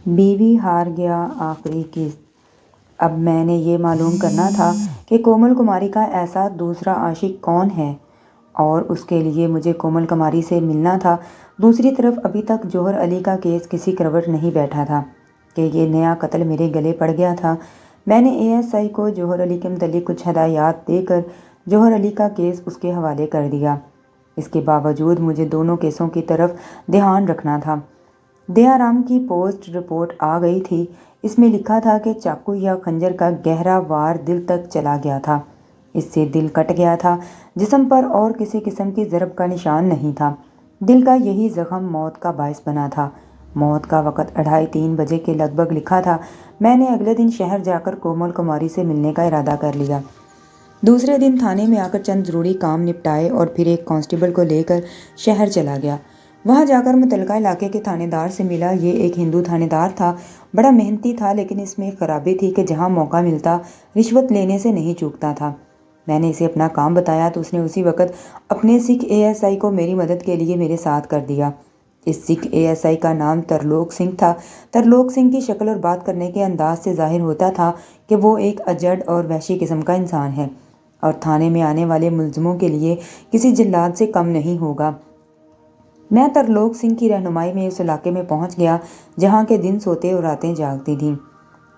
بیوی ہار گیا آخری قسط۔ اب میں نے یہ معلوم کرنا تھا کہ کومل کماری کا ایسا دوسرا عاشق کون ہے اور اس کے لیے مجھے کومل کماری سے ملنا تھا۔ دوسری طرف ابھی تک جوہر علی کا کیس کسی کروٹ نہیں بیٹھا تھا کہ یہ نیا قتل میرے گلے پڑ گیا تھا۔ میں نے ASI کو جوہر علی کے متعلق کچھ ہدایات دے کر جوہر علی کا کیس اس کے حوالے کر دیا۔ اس کے باوجود مجھے دونوں کیسوں کی طرف دھیان رکھنا تھا۔ دیا رام کی پوسٹ رپورٹ آ گئی تھی۔ اس میں لکھا تھا کہ چاقو یا خنجر کا گہرا وار دل تک چلا گیا تھا۔ اس سے دل کٹ گیا تھا۔ جسم پر اور کسی قسم کی ضرب کا نشان نہیں تھا۔ دل کا یہی زخم موت کا باعث بنا تھا۔ موت کا وقت 2:30-3 بجے کے لگ بھگ لکھا تھا۔ میں نے اگلے دن شہر جا کر کومل کماری سے ملنے کا ارادہ کر لیا۔ دوسرے دن تھانے میں آ کر چند ضروری کام نپٹائے اور پھر ایک کانسٹیبل کو لے کر شہر چلا گیا۔ وہاں جا کر متعلقہ علاقے کے تھانے دار سے ملا۔ یہ ایک ہندو تھانے دار تھا۔ بڑا محنتی تھا، لیکن اس میں ایک خرابی تھی کہ جہاں موقع ملتا رشوت لینے سے نہیں چوکتا تھا۔ میں نے اسے اپنا کام بتایا تو اس نے اسی وقت اپنے سکھ ASI کو میری مدد کے لیے میرے ساتھ کر دیا۔ اس سکھ ASI کا نام ترلوک سنگھ تھا۔ ترلوک سنگھ کی شکل اور بات کرنے کے انداز سے ظاہر ہوتا تھا کہ وہ ایک اجڑ اور وحشی قسم کا انسان ہے اور تھانے میں آنے والے ملزموں کے لیے کسی جلاد سے کم نہیں ہوگا۔ میں ترلوک سنگھ کی رہنمائی میں اس علاقے میں پہنچ گیا جہاں کے دن سوتے اور راتیں جاگتی تھیں۔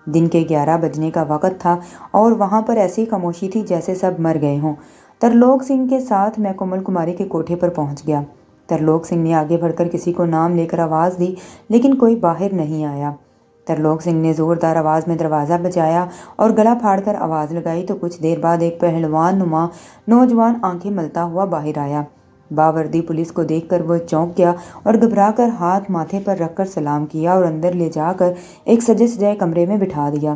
دن کے 11 بجنے کا وقت تھا اور وہاں پر ایسی خاموشی تھی جیسے سب مر گئے ہوں۔ ترلوک سنگھ کے ساتھ میں کومل کماری کے کوٹھے پر پہنچ گیا۔ ترلوک سنگھ نے آگے بڑھ کر کسی کو نام لے کر آواز دی، لیکن کوئی باہر نہیں آیا۔ ترلوک سنگھ نے زوردار آواز میں دروازہ بجایا اور گلا پھاڑ کر آواز لگائی تو کچھ دیر بعد ایک پہلوان نما نوجوان آنکھیں ملتا ہوا باہر آیا۔ باوردی پولیس کو دیکھ کر وہ چونک گیا اور گھبرا کر ہاتھ ماتھے پر رکھ کر سلام کیا اور اندر لے جا کر ایک سجے سجائے کمرے میں بٹھا دیا۔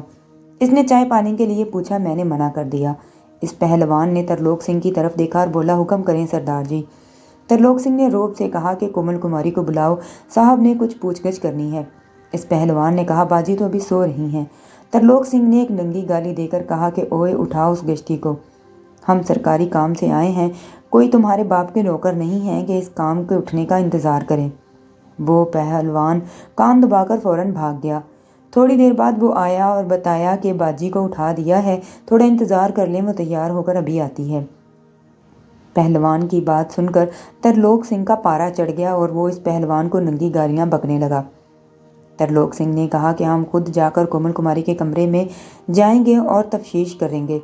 اس نے چائے پانی کے لیے پوچھا، میں نے منع کر دیا۔ اس پہلوان نے ترلوک سنگھ کی طرف دیکھا اور بولا، حکم کریں سردار جی۔ ترلوک سنگھ نے رعب سے کہا کہ کومل کماری کو بلاؤ، صاحب نے کچھ پوچھ گچھ کرنی ہے۔ اس پہلوان نے کہا، باجی تو ابھی سو رہی ہیں۔ ترلوک سنگھ نے ایک ننگی گالی دے کر کہا کہ اوئے اٹھاؤ اس گشتی کو، ہم سرکاری کام سے آئے ہیں، کوئی تمہارے باپ کے نوکر نہیں ہیں کہ اس کام کے اٹھنے کا انتظار کریں۔ وہ پہلوان کان دبا کر فوراً بھاگ گیا۔ تھوڑی دیر بعد وہ آیا اور بتایا کہ باجی کو اٹھا دیا ہے، تھوڑا انتظار کر لیں، وہ تیار ہو کر ابھی آتی ہے۔ پہلوان کی بات سن کر ترلوک سنگھ کا پارا چڑھ گیا اور وہ اس پہلوان کو ننگی گالیاں بکنے لگا۔ ترلوک سنگھ نے کہا کہ ہم خود جا کر کومل کماری کے کمرے میں جائیں گے اور تفتیش کریں گے۔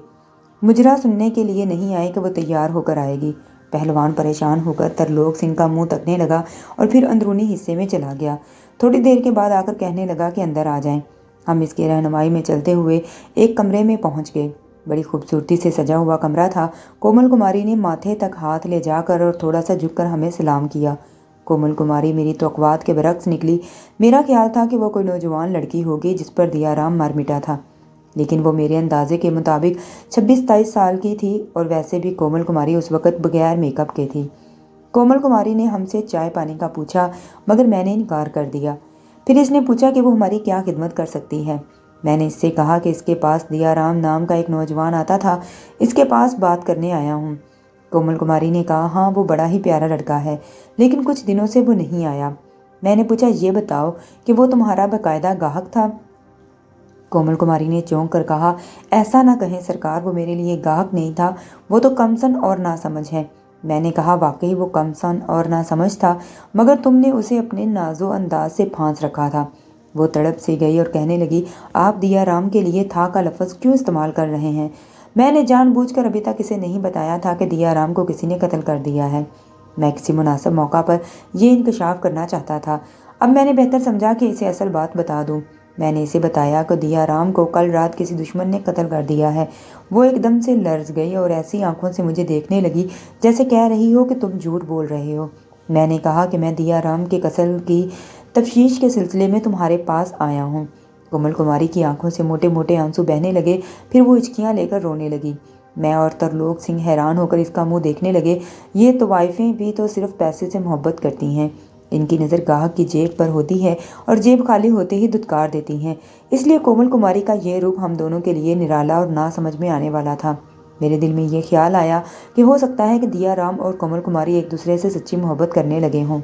مجرا سننے کے لیے نہیں آئے کہ وہ تیار ہو کر آئے گی۔ پہلوان پریشان ہو کر ترلوک سنگھ کا منہ تکنے لگا اور پھر اندرونی حصے میں چلا گیا۔ تھوڑی دیر کے بعد آ کر کہنے لگا کہ اندر آ جائیں۔ ہم اس کے رہنمائی میں چلتے ہوئے ایک کمرے میں پہنچ گئے۔ بڑی خوبصورتی سے سجا ہوا کمرہ تھا۔ کومل کماری نے ماتھے تک ہاتھ لے جا کر اور تھوڑا سا جھک کر ہمیں سلام کیا۔ کومل کماری میری توقعات کے برعکس نکلی۔ میرا خیال تھا کہ وہ کوئی نوجوان لڑکی ہوگی جس پر دیا رام مر مٹا تھا، لیکن وہ میرے اندازے کے مطابق 26-27 سال کی تھی اور ویسے بھی کومل کماری اس وقت بغیر میک اپ کے تھی۔ کومل کماری نے ہم سے چائے پانی کا پوچھا مگر میں نے انکار کر دیا۔ پھر اس نے پوچھا کہ وہ ہماری کیا خدمت کر سکتی ہے۔ میں نے اس سے کہا کہ اس کے پاس دیا رام نام کا ایک نوجوان آتا تھا، اس کے پاس بات کرنے آیا ہوں۔ کومل کماری نے کہا، ہاں وہ بڑا ہی پیارا لڑکا ہے، لیکن کچھ دنوں سے وہ نہیں آیا۔ میں نے پوچھا، یہ بتاؤ کہ وہ تمہارا باقاعدہ گاہک تھا؟ کومل کماری نے چونک کر کہا، ایسا نہ کہیں سرکار، وہ میرے لیے گاہک نہیں تھا، وہ تو کم سن اور ناسمجھ ہے۔ میں نے کہا، واقعی وہ کم سن اور ناسمجھ تھا، مگر تم نے اسے اپنے ناز و انداز سے پھانس رکھا تھا۔ وہ تڑپ سی گئی اور کہنے لگی، آپ دیا رام کے لیے تھا کا لفظ کیوں استعمال کر رہے ہیں؟ میں نے جان بوجھ کر ابھی تک اسے نہیں بتایا تھا کہ دیا رام کو کسی نے قتل کر دیا ہے۔ میں کسی مناسب موقع پر یہ انکشاف کرنا چاہتا تھا۔ اب میں نے بہتر سمجھا کہ اسے اصل بات بتا دوں۔ میں نے اسے بتایا کہ دیا رام کو کل رات کسی دشمن نے قتل کر دیا ہے۔ وہ ایک دم سے لرز گئی اور ایسی آنکھوں سے مجھے دیکھنے لگی جیسے کہہ رہی ہو کہ تم جھوٹ بول رہے ہو۔ میں نے کہا کہ میں دیا رام کے قتل کی تفتیش کے سلسلے میں تمہارے پاس آیا ہوں۔ کومل کماری کی آنکھوں سے موٹے موٹے آنسو بہنے لگے، پھر وہ ہچکیاں لے کر رونے لگی۔ میں اور ترلوک سنگھ حیران ہو کر اس کا منہ دیکھنے لگے۔ یہ طوائفیں بھی تو صرف پیسے سے محبت کرتی ہیں، ان کی نظر گاہک کی جیب پر ہوتی ہے اور جیب خالی ہوتے ہی دھتکار دیتی ہیں۔ اس لیے کومل کماری کا یہ روپ ہم دونوں کے لیے نرالا اور نہ سمجھ میں آنے والا تھا۔ میرے دل میں یہ خیال آیا کہ ہو سکتا ہے کہ دیا رام اور کومل کماری ایک دوسرے سے سچی محبت کرنے لگے ہوں۔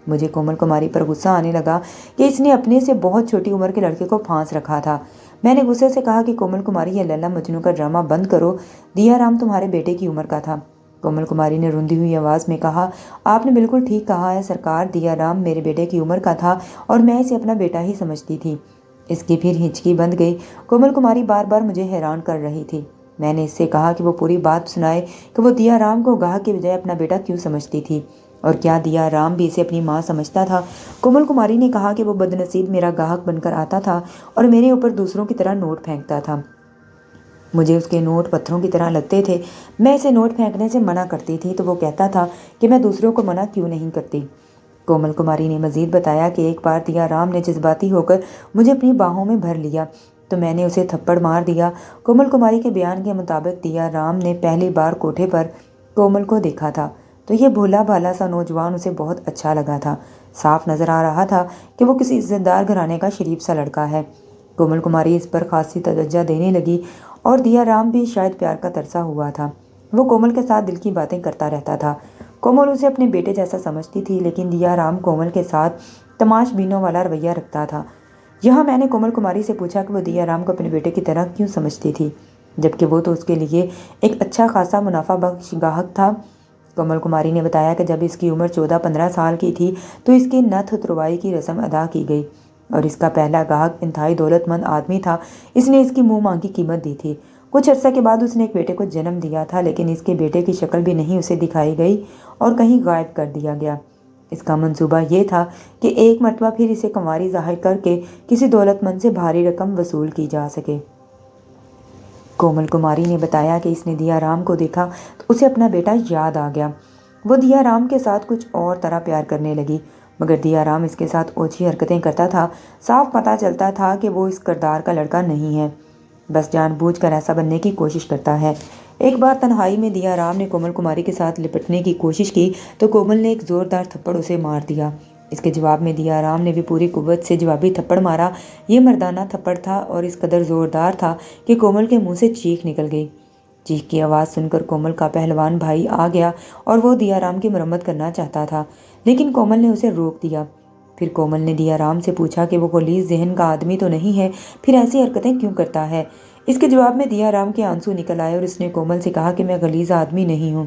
مجھے کومل کماری پر غصہ آنے لگا کہ اس نے اپنے سے بہت چھوٹی عمر کے لڑکے کو پھانس رکھا تھا۔ میں نے غصے سے کہا کہ کومل کماری، یہ لیلا مجنو کا ڈرامہ بند کرو، دیا رام تمہارے بیٹے کی عمر کا تھا۔ کومل کماری نے روندی ہوئی آواز میں کہا، آپ نے بالکل ٹھیک کہا ہے سرکار، دیا رام میرے بیٹے کی عمر کا تھا اور میں اسے اپنا بیٹا ہی سمجھتی تھی۔ اس کی پھر ہچکی بند گئی۔ کومل کماری بار بار مجھے حیران کر رہی تھی۔ میں نے اس سے کہا کہ وہ پوری بات سنائے کہ وہ دیا رام کو گاہک کے بجائے اپنا بیٹا کیوں سمجھتی تھی، اور کیا دیا رام بھی اسے اپنی ماں سمجھتا تھا۔ کومل کماری نے کہا کہ وہ بدنصیب میرا گاہک بن کر آتا تھا اور میرے اوپر دوسروں کی طرح نوٹ پھینکتا تھا۔ مجھے اس کے نوٹ پتھروں کی طرح لگتے تھے۔ میں اسے نوٹ پھینکنے سے منع کرتی تھی تو وہ کہتا تھا کہ میں دوسروں کو منع کیوں نہیں کرتی۔ کومل کماری نے مزید بتایا کہ ایک بار دیا رام نے جذباتی ہو کر مجھے اپنی باہوں میں بھر لیا تو میں نے اسے تھپڑ مار دیا۔ کومل کماری کے بیان کے مطابق دیا رام نے پہلی بار کوٹھے پر کومل کو دیکھا تھا تو یہ بھولا بھالا سا نوجوان اسے بہت اچھا لگا تھا۔ صاف نظر آ رہا تھا کہ وہ کسی عزت دار گھرانے کا شریف سا لڑکا ہے۔ کومل کماری اس پر خاصی توجہ دینے لگی اور دیا رام بھی شاید پیار کا ترسا ہوا تھا۔ وہ کومل کے ساتھ دل کی باتیں کرتا رہتا تھا۔ کومل اسے اپنے بیٹے جیسا سمجھتی تھی، لیکن دیا رام کومل کے ساتھ تماش بینوں والا رویہ رکھتا تھا۔ یہاں میں نے کومل کماری سے پوچھا کہ وہ دیا رام کو اپنے بیٹے کی طرح کیوں سمجھتی تھی، جبکہ وہ تو اس کے لیے ایک اچھا خاصا منافع بخش گاہک تھا۔ کومل کماری نے بتایا کہ جب اس کی عمر 14-15 سال کی تھی تو اس کی نتھ اتروائی کی رسم ادا کی گئی اور اس کا پہلا گاہک انتہائی دولت مند آدمی تھا۔ اس نے اس کی منہ مانگی قیمت دی تھی۔ کچھ عرصہ کے بعد اس نے ایک بیٹے کو جنم دیا تھا، لیکن اس کے بیٹے کی شکل بھی نہیں اسے دکھائی گئی اور کہیں غائب کر دیا گیا۔ اس کا منصوبہ یہ تھا کہ ایک مرتبہ پھر اسے کنواری ظاہر کر کے کسی دولت مند سے بھاری رقم وصول کی جا سکے۔ کومل کماری نے بتایا کہ اس نے دیا رام کو دیکھا تو اسے اپنا بیٹا یاد آ گیا۔ وہ دیا رام کے ساتھ کچھ اور طرح پیار کرنے لگی، مگر دیا رام اس کے ساتھ اوچھی حرکتیں کرتا تھا۔ صاف پتہ چلتا تھا کہ وہ اس کردار کا لڑکا نہیں ہے، بس جان بوجھ کر ایسا بننے کی کوشش کرتا ہے۔ ایک بار تنہائی میں دیا رام نے کومل کماری کے ساتھ لپٹنے کی کوشش کی تو کومل نے ایک زوردار تھپڑ اسے مار دیا۔ اس کے جواب میں دیا رام نے بھی پوری قوت سے جوابی تھپڑ مارا۔ یہ مردانہ تھپڑ تھا اور اس قدر زوردار تھا کہ کومل کے منہ سے چیخ نکل گئی۔ چیخ کی آواز سن کر کومل کا پہلوان بھائی آ گیا اور وہ دیا رام کی مرمت کرنا چاہتا تھا، لیکن کومل نے اسے روک دیا۔ پھر کومل نے دیا رام سے پوچھا کہ وہ غلیظ ذہن کا آدمی تو نہیں ہے، پھر ایسی حرکتیں کیوں کرتا ہے؟ اس کے جواب میں دیا رام کے آنسو نکل آئے اور اس نے کومل سے کہا کہ میں غلیظ آدمی نہیں ہوں،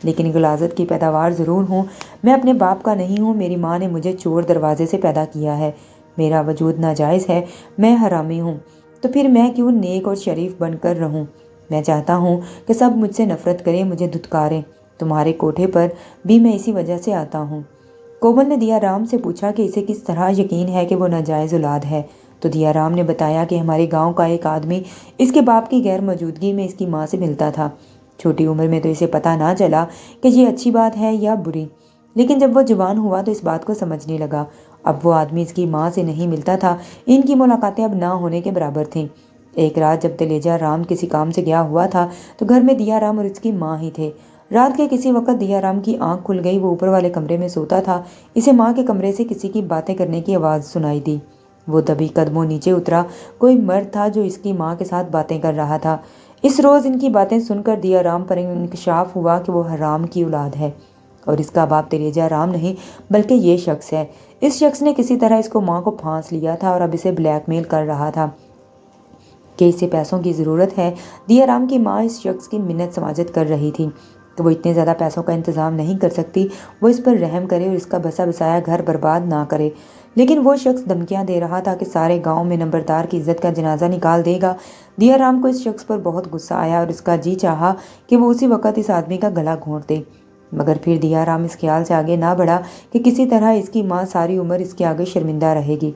لیکن غلاظت کی پیداوار ضرور ہوں۔ میں اپنے باپ کا نہیں ہوں، میری ماں نے مجھے چور دروازے سے پیدا کیا ہے، میرا وجود ناجائز ہے، میں حرامی ہوں، تو پھر میں کیوں نیک اور شریف بن کر رہوں؟ میں چاہتا ہوں کہ سب مجھ سے نفرت کریں، مجھے دھتکاریں۔ تمہارے کوٹھے پر بھی میں اسی وجہ سے آتا ہوں۔ کومل نے دیا رام سے پوچھا کہ اسے کس طرح یقین ہے کہ وہ ناجائز اولاد ہے، تو دیا رام نے بتایا کہ ہمارے گاؤں کا ایک آدمی اس کے باپ کی غیر موجودگی میں اس کی ماں سے ملتا تھا۔ چھوٹی عمر میں تو اسے پتہ نہ چلا کہ یہ اچھی بات ہے یا بری، لیکن جب وہ جوان ہوا تو اس بات کو سمجھنے لگا۔ اب وہ آدمی اس کی ماں سے نہیں ملتا تھا، ان کی ملاقاتیں اب نہ ہونے کے برابر تھیں۔ ایک رات جب تلیجا رام کسی کام سے گیا ہوا تھا تو گھر میں دیا رام اور اس کی ماں ہی تھے۔ رات کے کسی وقت دیا رام کی آنکھ کھل گئی، وہ اوپر والے کمرے میں سوتا تھا۔ اسے ماں کے کمرے سے کسی کی باتیں کرنے کی آواز سنائی دی۔ وہ دبی قدموں نیچے اترا۔ کوئی مرد تھا جو اس کی ماں کے ساتھ باتیں کر رہا تھا۔ اس روز ان کی باتیں سن کر دیا رام پر انکشاف ہوا کہ وہ حرام کی اولاد ہے اور اس کا باپ تلیجا رام نہیں بلکہ یہ شخص ہے۔ اس شخص نے کسی طرح اس کو ماں کو پھانس لیا تھا اور اب اسے بلیک میل کر رہا تھا کہ اسے پیسوں کی ضرورت ہے۔ دیا رام کی ماں اس شخص کی منت سماجت کر رہی تھی کہ وہ اتنے زیادہ پیسوں کا انتظام نہیں کر سکتی، وہ اس پر رحم کرے اور اس کا بسا بسایا گھر برباد نہ کرے، لیکن وہ شخص دھمکیاں دے رہا تھا کہ سارے گاؤں میں نمبردار کی عزت کا جنازہ نکال دے گا۔ دیا رام کو اس شخص پر بہت غصہ آیا اور اس کا جی چاہا کہ وہ اسی وقت اس آدمی کا گلا گھونٹ دے، مگر پھر دیا رام اس خیال سے آگے نہ بڑھا کہ کسی طرح اس کی ماں ساری عمر اس کے آگے شرمندہ رہے گی۔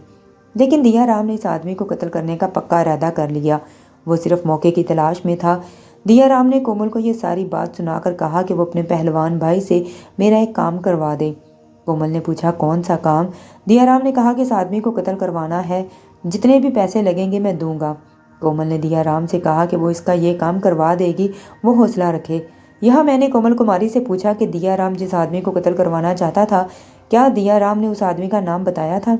لیکن دیا رام نے اس آدمی کو قتل کرنے کا پکا ارادہ کر لیا، وہ صرف موقع کی تلاش میں تھا۔ دیا رام نے کومل کو یہ ساری بات سنا کر کہا کہ وہ اپنے پہلوان بھائی سے میرا ایک کام کروا دے۔ کومل نے پوچھا کون سا کام؟ دیا رام نے کہا کہ اس آدمی کو قتل کروانا ہے، جتنے بھی پیسے لگیں گے میں دوں گا۔ کومل نے دیا رام سے کہا کہ وہ اس کا یہ کام کروا دے گی، وہ حوصلہ رکھے۔ یہاں میں نے کومل کماری سے پوچھا کہ دیا رام جس آدمی کو قتل کروانا چاہتا تھا، کیا دیا رام نے اس آدمی کا نام بتایا تھا؟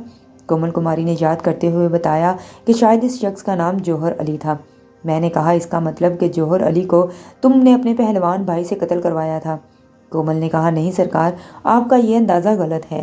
کومل کماری نے یاد کرتے ہوئے بتایا کہ شاید اس شخص کا نام جوہر علی تھا۔ میں نے کہا اس کا مطلب کہ جوہر علی کو تم نے اپنے پہلوان بھائی سے قتل کروایا تھا؟ کومل نے کہا نہیں سرکار، آپ کا یہ اندازہ غلط ہے۔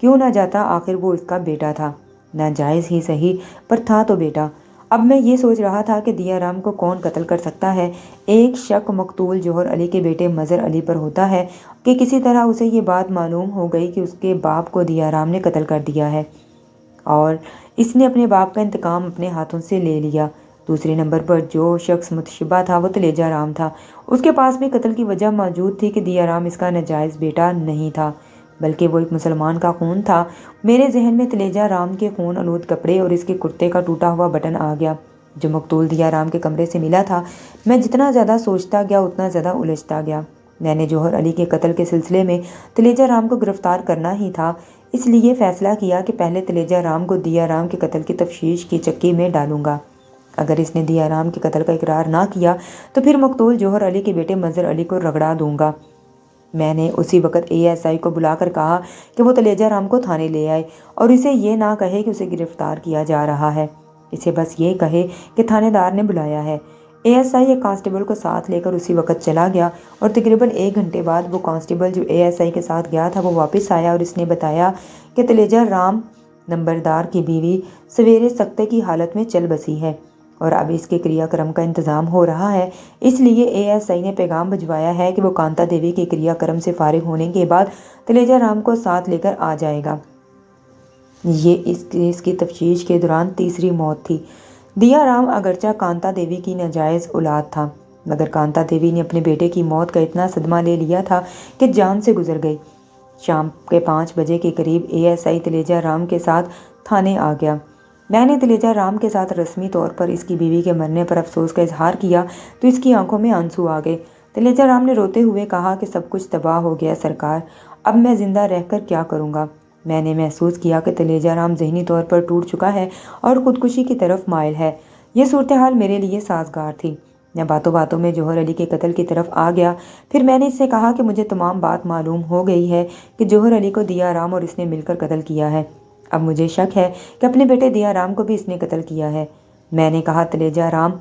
کیوں نہ جاتا، آخر وہ اس کا بیٹا تھا، ناجائز ہی صحیح پر تھا تو بیٹا۔ اب میں یہ سوچ رہا تھا کہ دیا رام کو کون قتل کر سکتا ہے۔ ایک شک مقتول جوہر علی کے بیٹے مظہر علی پر ہوتا ہے کہ کسی طرح اسے یہ بات معلوم ہو گئی کہ اس کے باپ کو دیا رام نے قتل کر دیا ہے اور اس نے اپنے باپ کا انتقام اپنے ہاتھوں سے لے لیا۔ دوسرے نمبر پر جو شخص متشبہ تھا وہ تلیجہ رام تھا۔ اس کے پاس بھی قتل کی وجہ موجود تھی کہ دیا رام اس کا ناجائز بیٹا نہیں تھا بلکہ وہ ایک مسلمان کا خون تھا۔ میرے ذہن میں تلیجہ رام کے خون آلود کپڑے اور اس کے کرتے کا ٹوٹا ہوا بٹن آ گیا جو مقتول دیا رام کے کمرے سے ملا تھا۔ میں جتنا زیادہ سوچتا گیا اتنا زیادہ الجھتا گیا۔ میں نے جوہر علی کے قتل کے سلسلے میں تلیجہ رام کو گرفتار کرنا ہی تھا، اس لیے فیصلہ کیا کہ پہلے تلیجہ رام کو دیا رام کے قتل کی تفتیش کی چکی میں ڈالوں گا۔ اگر اس نے دیا رام کے قتل کا اقرار نہ کیا تو پھر مقتول جوہر علی کے بیٹے مظہر علی کو رگڑا دوں گا۔ میں نے اسی وقت ASI کو بلا کر کہا کہ وہ تلیجہ رام کو تھانے لے آئے اور اسے یہ نہ کہے کہ اسے گرفتار کیا جا رہا ہے، اسے بس یہ کہے کہ تھانے دار نے بلایا ہے۔ ASI ایک کانسٹیبل کو ساتھ لے کر اسی وقت چلا گیا اور تقریباً 1 گھنٹے بعد وہ کانسٹیبل جو ASI کے ساتھ گیا تھا وہ واپس آیا اور اس نے بتایا کہ تلیجہ رام نمبردار کی بیوی سویرے سکتے کی حالت میں چل بسی ہے اور اب اس کے کریا کرم کا انتظام ہو رہا ہے، اس لیے ASI نے پیغام بھجوایا ہے کہ وہ کانتا دیوی کے کریا کرم سے فارغ ہونے کے بعد تلیجہ رام کو ساتھ لے کر آ جائے گا۔ یہ اس کیس کی تفتیش کے دوران تیسری موت تھی۔ دیا رام اگرچہ کانتا دیوی کی ناجائز اولاد تھا مگر کانتا دیوی نے اپنے بیٹے کی موت کا اتنا صدمہ لے لیا تھا کہ جان سے گزر گئی۔ شام کے 5 بجے کے قریب ASI تلیجہ رام کے ساتھ تھانے آ گیا۔ میں نے تلیجہ رام کے ساتھ رسمی طور پر اس کی بیوی کے مرنے پر افسوس کا اظہار کیا تو اس کی آنکھوں میں آنسو آ گئے۔ تلیجہ رام نے روتے ہوئے کہا کہ سب کچھ تباہ ہو گیا سرکار، اب میں زندہ رہ کر کیا کروں گا۔ میں نے محسوس کیا کہ تلیجہ رام ذہنی طور پر ٹوٹ چکا ہے اور خودکشی کی طرف مائل ہے۔ یہ صورتحال میرے لیے سازگار تھی۔ میں باتوں باتوں میں جوہر علی کے قتل کی طرف آ گیا۔ پھر میں نے اس سے کہا کہ مجھے تمام بات معلوم ہو گئی ہے کہ جوہر علی کو دیا رام اور اس نے مل کر قتل کیا ہے۔ اب مجھے شک ہے کہ اپنے بیٹے دیا رام کو بھی اس نے قتل کیا ہے۔ میں نے کہا تلیجہ رام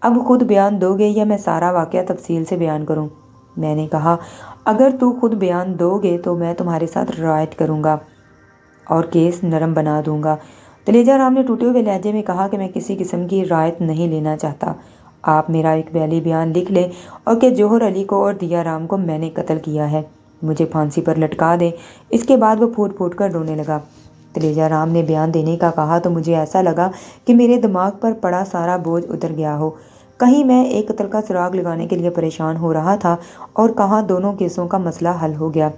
اب خود بیان دو گے یا میں سارا واقعہ تفصیل سے بیان کروں؟ میں نے کہا اگر تو خود بیان دو گے تو میں تمہارے ساتھ رعایت کروں گا اور کیس نرم بنا دوں گا۔ تلیجہ رام نے ٹوٹے ہوئے لہجے میں کہا کہ میں کسی قسم کی رعایت نہیں لینا چاہتا، آپ میرا ایک بیالی بیان لکھ لیں اور کہ جوہر علی کو اور دیا رام کو میں نے قتل کیا ہے، مجھے پھانسی پر لٹکا دیں۔ اس کے بعد وہ پھوٹ پھوٹ کر رونے لگا۔ تلیجہ رام نے بیان دینے کا کہا تو مجھے ایسا لگا کہ میرے دماغ پر پڑا سارا بوجھ اتر گیا ہو، کہیں میں ایک قتل کا سراغ لگانے کے لیے پریشان ہو رہا تھا اور کہاں دونوں کیسوں کا مسئلہ حل ہو گیا۔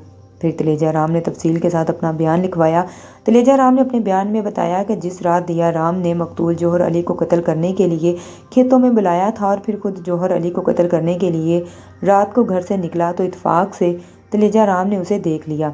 پھر تلیجہ رام نے تفصیل کے ساتھ اپنا بیان لکھوایا۔ تلیجہ رام نے اپنے بیان میں بتایا کہ جس رات دیا رام نے مقتول جوہر علی کو قتل کرنے کے لیے کھیتوں میں بلایا تھا اور پھر خود جوہر علی کو قتل کرنے کے لیے رات کو گھر سے نکلا تو اتفاق سے تلیجہ رام نے اسے دیکھ لیا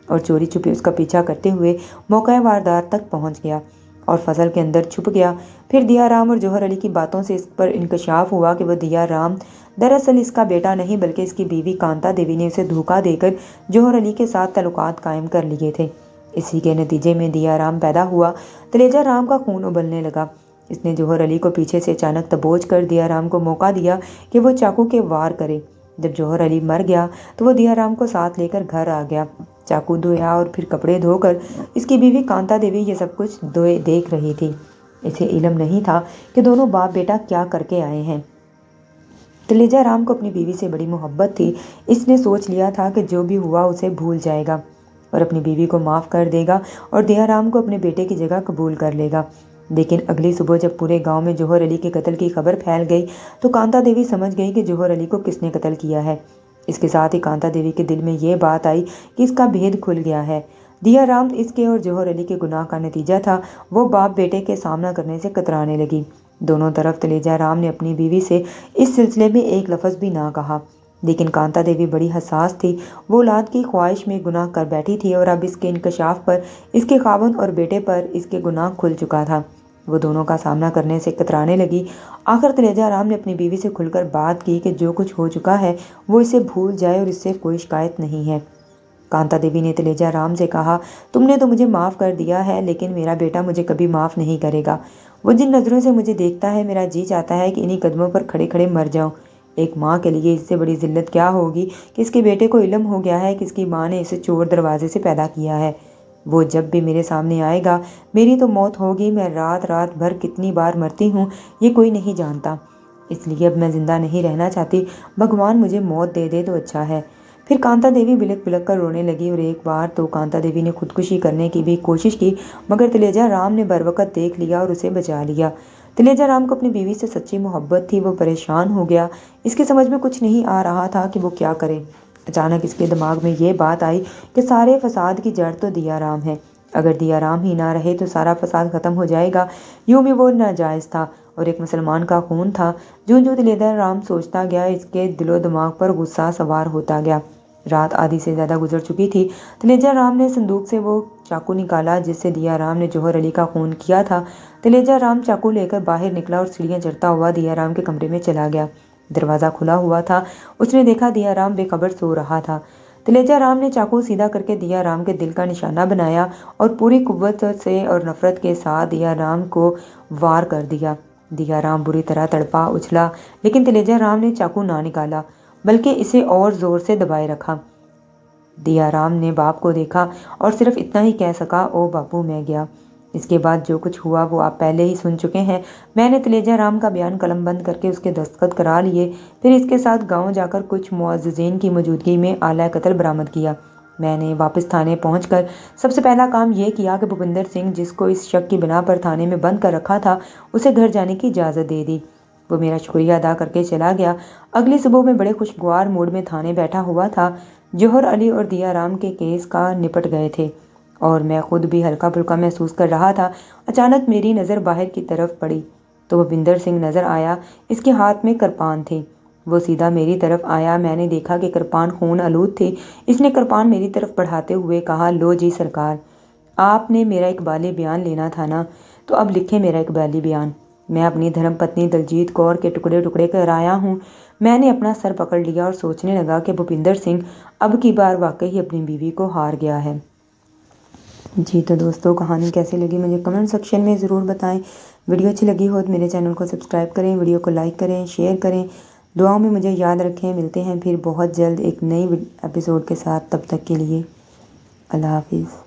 اور چوری چھپی اس کا پیچھا کرتے ہوئے موقع واردات تک پہنچ گیا اور فصل کے اندر چھپ گیا۔ پھر دیا رام اور جوہر علی کی باتوں سے اس پر انکشاف ہوا کہ وہ دیا رام دراصل اس کا بیٹا نہیں بلکہ اس کی بیوی کانتا دیوی نے اسے دھوکہ دے کر جوہر علی کے ساتھ تعلقات قائم کر لیے تھے۔ اسی کے نتیجے میں دیا رام پیدا ہوا۔ تلیجہ رام کا خون ابلنے لگا۔ اس نے جوہر علی کو پیچھے سے اچانک دبوچ کر دیا رام کو موقع دیا کہ وہ چاقو کے وار کرے۔ جب جوہر علی مر گیا تو وہ دیا رام کو ساتھ لے کر گھر آ گیا، چاقو دھویا اور پھر کپڑے دھو کر اس کی بیوی کانتا دیوی یہ سب کچھ دیکھ رہی تھی۔ اسے علم نہیں تھا کہ دونوں باپ بیٹا کیا کر کے آئے ہیں۔ تلیجہ رام کو اپنی بیوی سے بڑی محبت تھی۔ اس نے سوچ لیا تھا کہ جو بھی ہوا اسے بھول جائے گا اور اپنی بیوی کو معاف کر دے گا اور دیا رام کو اپنے بیٹے کی جگہ قبول کر لے گا۔ لیکن اگلی صبح جب پورے گاؤں میں جوہر علی کے قتل کی خبر پھیل گئی تو کانتا دیوی سمجھ گئی کہ جوہر علی کو کس نے قتل کیا ہے۔ اس کے ساتھ ہی کانتا دیوی کے دل میں یہ بات آئی کہ اس کا بھید کھل گیا ہے۔ دیا رام اس کے اور جوہر علی کے گناہ کا نتیجہ تھا۔ وہ باپ بیٹے کے سامنا کرنے سے کترانے لگی۔ دونوں طرف تلیجہ رام نے اپنی بیوی سے اس سلسلے میں ایک لفظ بھی نہ کہا، لیکن کانتا دیوی بڑی حساس تھی۔ وہ اولاد کی خواہش میں گناہ کر بیٹھی تھی اور اب اس کے انکشاف پر اس کے خاوند اور بیٹے پر اس کے گناہ کھل چکا تھا۔ وہ دونوں کا سامنا کرنے سے کترانے لگی۔ آخر تلیجہ رام نے اپنی بیوی سے کھل کر بات کی کہ جو کچھ ہو چکا ہے وہ اسے بھول جائے اور اس سے کوئی شکایت نہیں ہے۔ کانتا دیوی نے تلیجہ رام سے کہا تم نے تو مجھے معاف کر دیا ہے لیکن میرا بیٹا مجھے کبھی معاف نہیں کرے گا۔ وہ جن نظروں سے مجھے دیکھتا ہے میرا جی چاہتا ہے کہ انہی قدموں پر کھڑے کھڑے مر جاؤں۔ ایک ماں کے لیے اس سے بڑی ذلت کیا ہوگی کہ اس کے بیٹے کو علم ہو گیا ہے کہ اس کی ماں نے اسے چور دروازے سے پیدا کیا ہے۔ وہ جب بھی میرے سامنے آئے گا میری تو موت ہوگی۔ میں رات رات بھر کتنی بار مرتی ہوں یہ کوئی نہیں جانتا، اس لیے اب میں زندہ نہیں رہنا چاہتی۔ بھگوان مجھے موت دے دے تو اچھا ہے۔ پھر کانتا دیوی بلک بلک کر رونے لگی اور ایک بار تو کانتا دیوی نے خودکشی کرنے کی بھی کوشش کی، مگر تلیجا رام نے بروقت دیکھ لیا اور اسے بچا لیا۔ تلیجا رام کو اپنی بیوی سے سچی محبت تھی، وہ پریشان ہو گیا۔ اس کے سمجھ میں کچھ نہیں آ رہا تھا کہ وہ کیا کرے۔ اچانک اس کے دماغ میں یہ بات آئی کہ سارے فساد کی جڑ تو دیا رام ہے، اگر دیا رام ہی نہ رہے تو سارا فساد ختم ہو جائے گا۔ یوں بھی وہ ناجائز تھا اور ایک مسلمان کا خون تھا۔ جوں جوں تلیجا رام سوچتا گیا اس کے دل و دماغ پر غصہ سوار ہوتا گیا۔ رات آدھی سے زیادہ گزر چکی تھی۔ تلیجا رام نے صندوق سے وہ چاقو نکالا جس سے دیا رام نے جوہر علی کا خون کیا تھا۔ تلیجا رام چاقو لے کر باہر نکلا اور سیڑھیاں چڑھتا ہوا دیا رام کے کمرے میں چلا گیا۔ دروازہ کھلا ہوا تھا، اس نے دیکھا دیا رام بے خبر سو رہا تھا۔ تلیجا رام نے چاقو سیدھا کر کے دیا رام کے دل کا نشانہ بنایا اور پوری قوت سے اور نفرت کے ساتھ دیا رام کو وار کر دیا۔ دیا رام بری طرح تڑپا اچھلا، لیکن تلیجا رام نے چاقو نہ نکالا بلکہ اسے اور زور سے دبائے رکھا۔ دیا رام نے باپ کو دیکھا اور صرف اتنا ہی کہہ سکا، او باپو میں گیا۔ اس کے بعد جو کچھ ہوا وہ آپ پہلے ہی سن چکے ہیں۔ میں نے تلیجا رام کا بیان قلم بند کر کے اس کے دستخط کرا لیے، پھر اس کے ساتھ گاؤں جا کر کچھ معززین کی موجودگی میں آلہ قتل برآمد کیا۔ میں نے واپس تھانے پہنچ کر سب سے پہلا کام یہ کیا کہ بھوپندر سنگھ جس کو اس شک کی بنا پر تھانے میں بند کر رکھا تھا اسے گھر جانے کی اجازت دے دی۔ وہ میرا شکریہ ادا کر کے چلا گیا۔ اگلی صبح میں بڑے خوشگوار موڈ میں تھانے بیٹھا ہوا تھا۔ جوہر علی اور دیا رام کے کیس کا نپٹ گئے تھے اور میں خود بھی ہلکا پھلکا محسوس کر رہا تھا۔ اچانک میری نظر باہر کی طرف پڑی تو بھوپندر سنگھ نظر آیا۔ اس کے ہاتھ میں کرپان تھی۔ وہ سیدھا میری طرف آیا۔ میں نے دیکھا کہ کرپان خون آلود تھی۔ اس نے کرپان میری طرف بڑھاتے ہوئے کہا، لو جی سرکار، آپ نے میرا اقبالی بیان لینا تھا نا، تو اب لکھیں میرا اقبالی بیان۔ میں اپنی دھرم پتنی دلجیت کور کے ٹکڑے ٹکڑے کر آیا ہوں۔ میں نے اپنا سر پکڑ لیا اور سوچنے لگا کہ بھوپندر سنگھ اب کی بار واقعی اپنی بیوی کو ہار گیا ہے۔ جی تو دوستو، کہانی کیسی لگی مجھے کمنٹ سیکشن میں ضرور بتائیں۔ ویڈیو اچھی لگی ہو تو میرے چینل کو سبسکرائب کریں، ویڈیو کو لائک کریں، شیئر کریں، دعاؤں میں مجھے یاد رکھیں۔ ملتے ہیں پھر بہت جلد ایک نئی ایپیسوڈ کے ساتھ، تب تک کے لیے اللہ حافظ۔